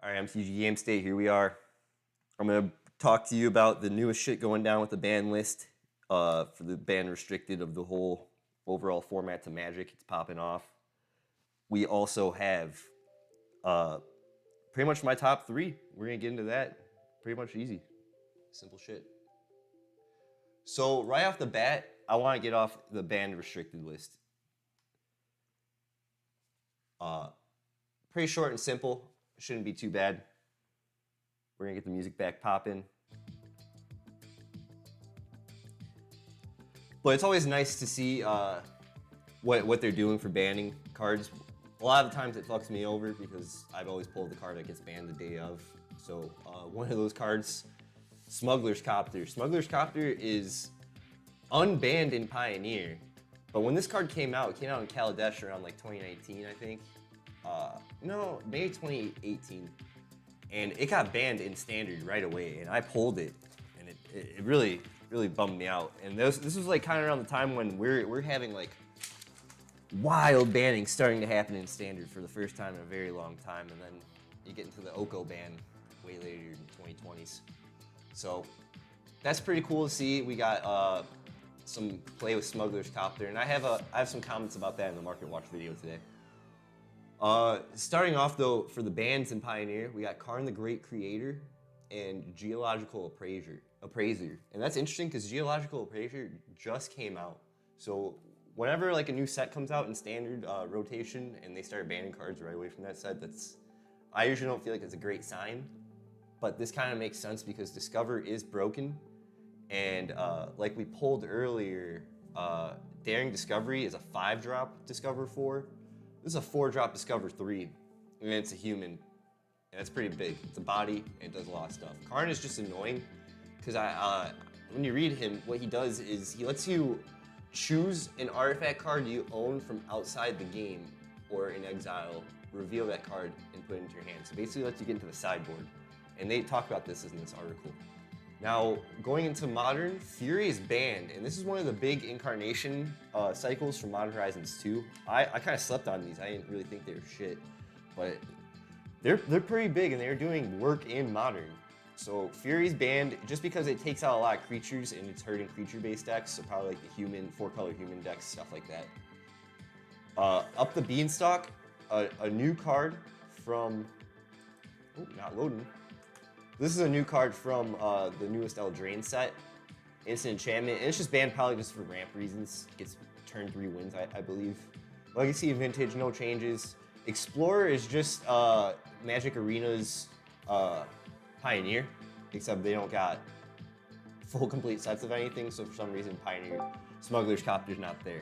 All right, MTG Game State, here we are. I'm going to talk to you about the newest shit going down with the ban list for the ban restricted of the whole overall format to Magic. It's popping off. We also have pretty much my top three. We're going to get into that. Pretty much easy. Simple shit. So right off the bat, I want to get off the ban restricted list. Pretty short and simple. Shouldn't be too bad. We're gonna get the music back popping. But it's always nice to see what they're doing for banning cards. A lot of times it fucks me over because I've always pulled the card that gets banned the day of. So one of those cards, Smuggler's Copter. Smuggler's Copter is unbanned in Pioneer, but when this card came out, it came out in Kaladesh around like 2019, I think. No, maybe 2018, and it got banned in Standard right away, and I pulled it, and it really bummed me out. And this was like kind of around the time when we're having like wild banning starting to happen in Standard for the first time in a very long time, and then you get into the Oko ban way later in 2020s. So that's pretty cool to see. We got some play with Smuggler's Copter, and I have some comments about that in the Market Watch video today. Starting off though, for the bans in Pioneer, we got Karn the Great Creator and Geological Appraiser. And that's interesting because Geological Appraiser just came out. So whenever like a new set comes out in Standard rotation and they start banning cards right away from that set, I usually don't feel like it's a great sign. But this kind of makes sense because Discover is broken. And like we pulled earlier, Daring Discovery is a 5-drop Discover 4. This is a 4-drop Discover 3, and it's a human, and it's pretty big. It's a body, and it does a lot of stuff. Karn is just annoying, because when you read him, what he does is he lets you choose an artifact card you own from outside the game, or in exile, reveal that card, and put it into your hand. So basically lets you get into the sideboard, and they talk about this in this article. Now, going into Modern, Fury is banned, and this is one of the big incarnation cycles from Modern Horizons 2. I kind of slept on these. I didn't really think they were shit, but they're pretty big, and they're doing work in Modern. So Fury's banned just because it takes out a lot of creatures, and it's hurting creature-based decks, so probably like the human, 4-color human decks, stuff like that. Up the Beanstalk, a new card from... Oh, not loading. This is a new card from the newest Eldraine set, Instant Enchantment, and it's just banned probably just for ramp reasons. It gets turn 3 wins, I believe. Legacy Vintage, no changes. Explorer is just Magic Arena's Pioneer, except they don't got full complete sets of anything, so for some reason Pioneer Smuggler's Copter's not there.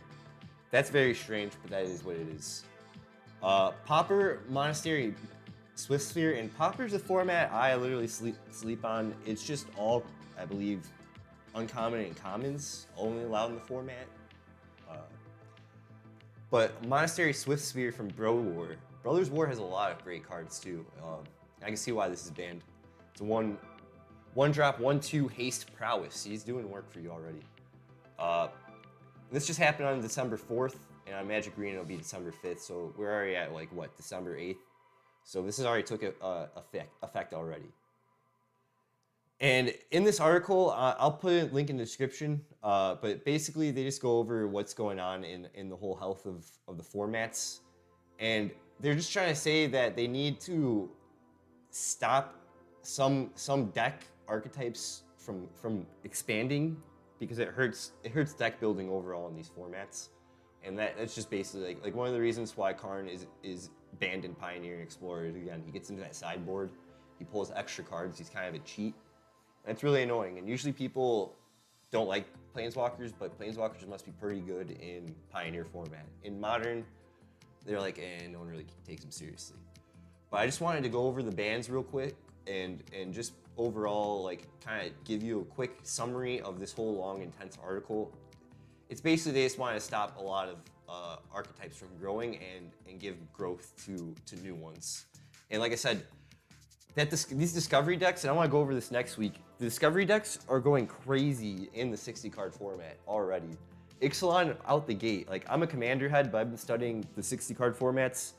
That's very strange, but that is what it is. Pauper, Monastery, Swift Sphere, and Pauper's a format I literally sleep on. It's just all, I believe, uncommon and commons, only allowed in the format. But Monastery Swift Sphere from Brothers War has a lot of great cards too. I can see why this is banned. It's a one drop, 1/2 haste prowess. He's doing work for you already. This just happened on December 4th, and on Magic Arena it'll be December 5th, so we're already at like, what, December 8th? So this has already took effect already. And in this article, I'll put a link in the description, but basically they just go over what's going on in the whole health of the formats. And they're just trying to say that they need to stop some deck archetypes from expanding because it hurts deck building overall in these formats. And that's just basically like one of the reasons why Karn is banned in Pioneer and Explorer. Again, he gets into that sideboard, he pulls extra cards, he's kind of a cheat. And it's really annoying, and usually people don't like Planeswalkers, but Planeswalkers must be pretty good in Pioneer format. In Modern, they're like, no one really takes them seriously. But I just wanted to go over the bans real quick and just overall like kind of give you a quick summary of this whole long, intense article. It's basically they just want to stop a lot of archetypes from growing and give growth to new ones. And like I said, these Discovery decks, and I want to go over this next week, the Discovery decks are going crazy in the 60-card format already. Ixalan out the gate, like I'm a Commander head, but I've been studying the 60-card formats.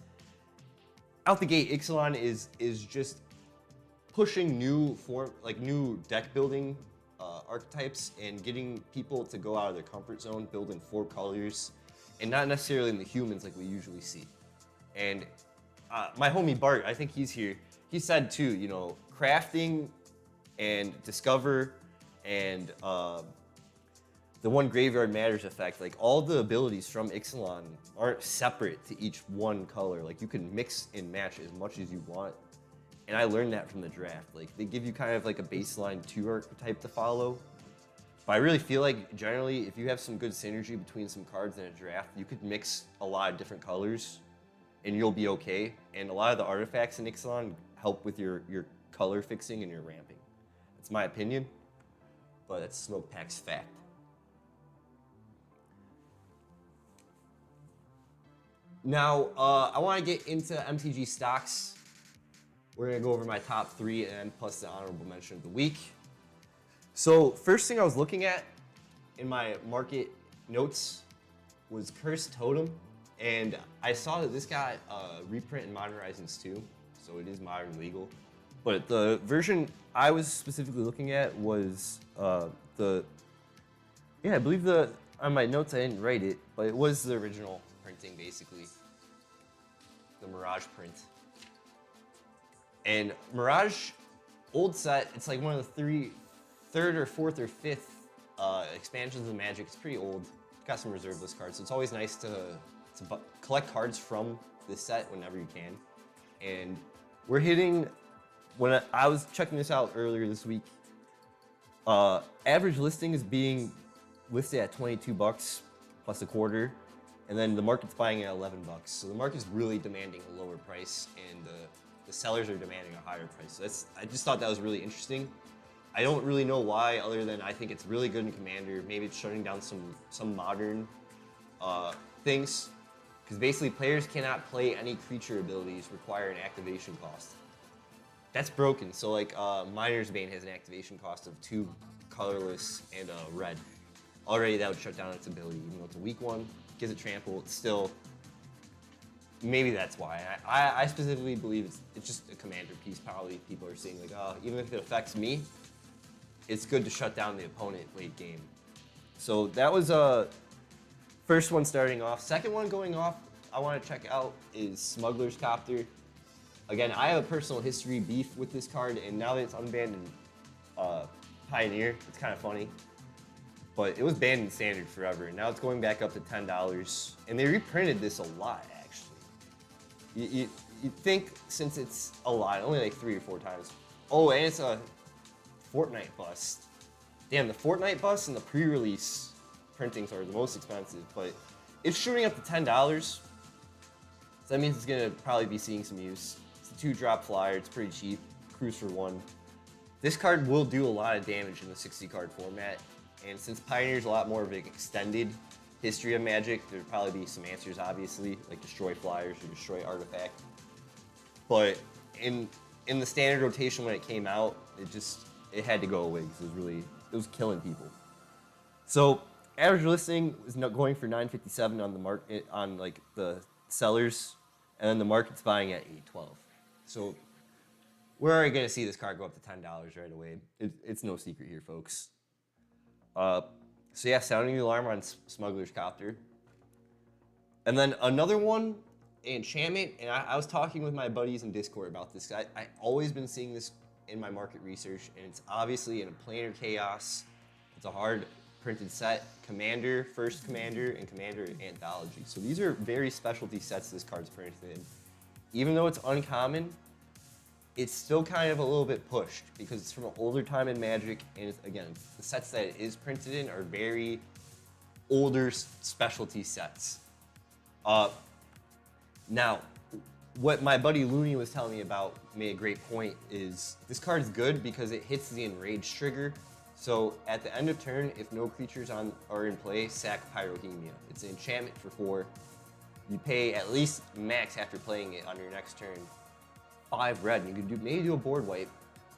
Out the gate, Ixalan is just pushing new new deck building archetypes and getting people to go out of their comfort zone, building 4 colors, and not necessarily in the humans like we usually see. And my homie Bart, I think he's here. He said too, you know, crafting and discover and the one graveyard matters effect, like all the abilities from Ixalan aren't separate to each one color. Like you can mix and match as much as you want. And I learned that from the draft. Like they give you kind of like a baseline 2 archetype to follow. But I really feel like generally if you have some good synergy between some cards in a draft, you could mix a lot of different colors and you'll be okay. And a lot of the artifacts in Ixalan help with your color fixing and your ramping. That's my opinion, but that's Smoke Pack's fact. Now, I want to get into MTG stocks. We're going to go over my top 3 and plus the honorable mention of the week. So, first thing I was looking at in my market notes was Cursed Totem. And I saw that this got reprint in Modern Horizons 2, so it is modern legal. But the version I was specifically looking at was I believe on my notes I didn't write it, but it was the original printing basically, the Mirage print. And Mirage old set, it's like one of the third or fourth or fifth expansions of Magic. It's pretty old. It's got some reserve list cards, so it's always nice to collect cards from this set whenever you can. And we're hitting, when I was checking this out earlier this week, average listing is being listed at $22 plus a quarter, and then the market's buying at $11. So the market's really demanding a lower price, and the sellers are demanding a higher price. So I just thought that was really interesting. I don't really know why, other than I think it's really good in Commander. Maybe it's shutting down some modern things, because basically players cannot play any creature abilities require an activation cost. That's broken. So like Miner's Bane has an activation cost of 2 colorless and a red. Already that would shut down its ability, even though it's a weak one. Gives it trample. It's still, maybe that's why. I specifically believe it's just a commander piece. Probably people are saying like, oh, even if it affects me, it's good to shut down the opponent late game. So that was first one starting off. Second one going off, I want to check out is Smuggler's Copter. Again, I have a personal history beef with this card, and now that it's unbanned in Pioneer, it's kind of funny. But it was banned in Standard forever, and now it's going back up to $10. And they reprinted this a lot, actually. You'd think since it's a lot, only like 3 or 4 times. Oh, and it's a Fortnite bust. Damn, the Fortnite bust and the pre-release printings are the most expensive, but it's shooting up to $10. So that means it's gonna probably be seeing some use. It's a 2-drop flyer, it's pretty cheap, cruise for 1. This card will do a lot of damage in the 60 card format, and since Pioneer's a lot more of an extended history of Magic, there'd probably be some answers, obviously, like destroy flyers or destroy artifact. But in the standard rotation when it came out, it had to go away because it was killing people. So average listing is going for $9.57 on the market, on like the sellers, and then the market's buying at $8.12. So we're already gonna see this card go up to $10 right away. It's no secret here, folks. So yeah, sounding the alarm on Smuggler's Copter. And then another one, enchantment, and I was talking with my buddies in Discord about this. I always been seeing this in my market research, and it's obviously in a Planar Chaos. It's a hard printed set, Commander, First Commander, and Commander Anthology. So these are very specialty sets this card's printed in. Even though it's uncommon, it's still kind of a little bit pushed because it's from an older time in Magic, and again, the sets that it is printed in are very older specialty sets. Now, what my buddy Looney was telling me about made a great point is this card is good because it hits the Enrage trigger. So at the end of turn, if no creatures are in play, sack Pyrohemia. It's an enchantment for 4. You pay at least max after playing it on your next turn 5 red, and you can maybe do a board wipe,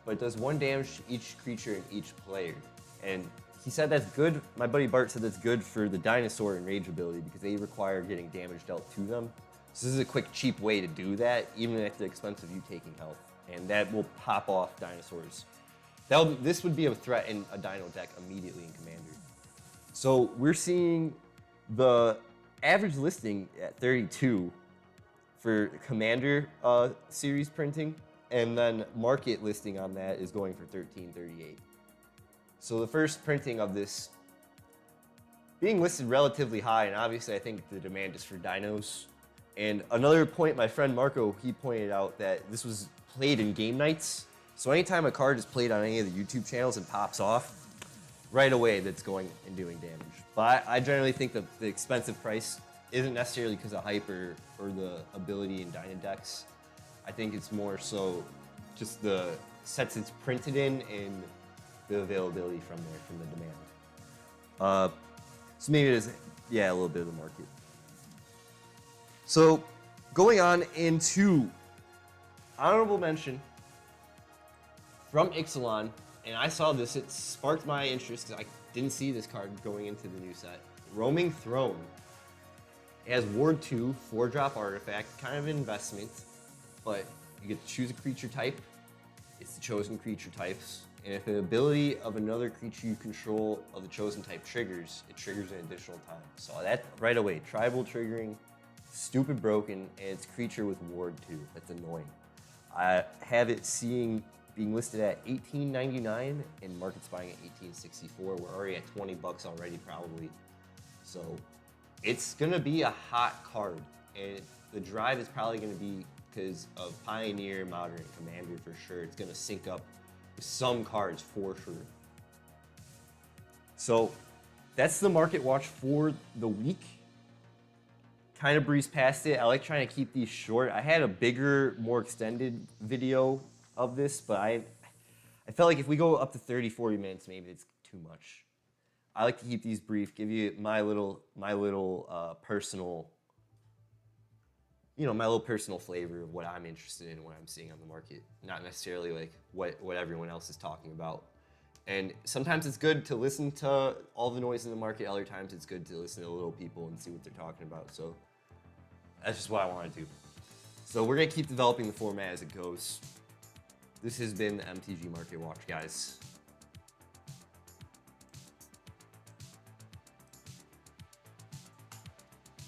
but it does 1 damage to each creature and each player. And he said that's good. My buddy Bart said that's good for the Dinosaur Enrage ability because they require getting damage dealt to them. So this is a quick, cheap way to do that, even at the expense of you taking health. and that will pop off dinosaurs. This would be a threat in a dino deck immediately in Commander. So we're seeing the average listing at 32 for Commander series printing, and then market listing on that is going for 1338. So the first printing of this being listed relatively high, and obviously I think the demand is for dinos. And another point, my friend Marco, he pointed out that this was played in game nights. So anytime a card is played on any of the YouTube channels and pops off, right away that's going and doing damage. But I generally think the expensive price isn't necessarily because of hype or the ability in Dyna decks. I think it's more so just the sets it's printed in and the availability from there, from the demand. So maybe it is, yeah, a little bit of the market. So going on into honorable mention from Ixalan, and I saw this, it sparked my interest because I didn't see this card going into the new set. Roaming Throne. It has Ward 2, 4-drop artifact, kind of an investment, but you get to choose a creature type. It's the chosen creature types. And if an ability of another creature you control of the chosen type triggers, it triggers an additional time. So that right away, tribal triggering, stupid broken, and it's creature with Ward 2. That's annoying. I have it being listed at $18.99 and market's buying at $18.64. We're already at 20 bucks already probably. So it's gonna be a hot card, and the drive is probably gonna be because of Pioneer, Modern, and Commander for sure. It's gonna sync up with some cards for sure. So that's the market watch for the week. Kind of breezed past it. I like trying to keep these short. I had a bigger, more extended video of this, but I felt like if we go up to 30, 40 minutes, maybe it's too much. I like to keep these brief, give you my little personal, my little personal flavor of what I'm interested in, what I'm seeing on the market, not necessarily like what everyone else is talking about. And sometimes it's good to listen to all the noise in the market. Other times it's good to listen to little people and see what they're talking about. So that's just what I want to do. So we're gonna keep developing the format as it goes. This has been the MTG Market Watch, guys.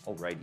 Alrighty.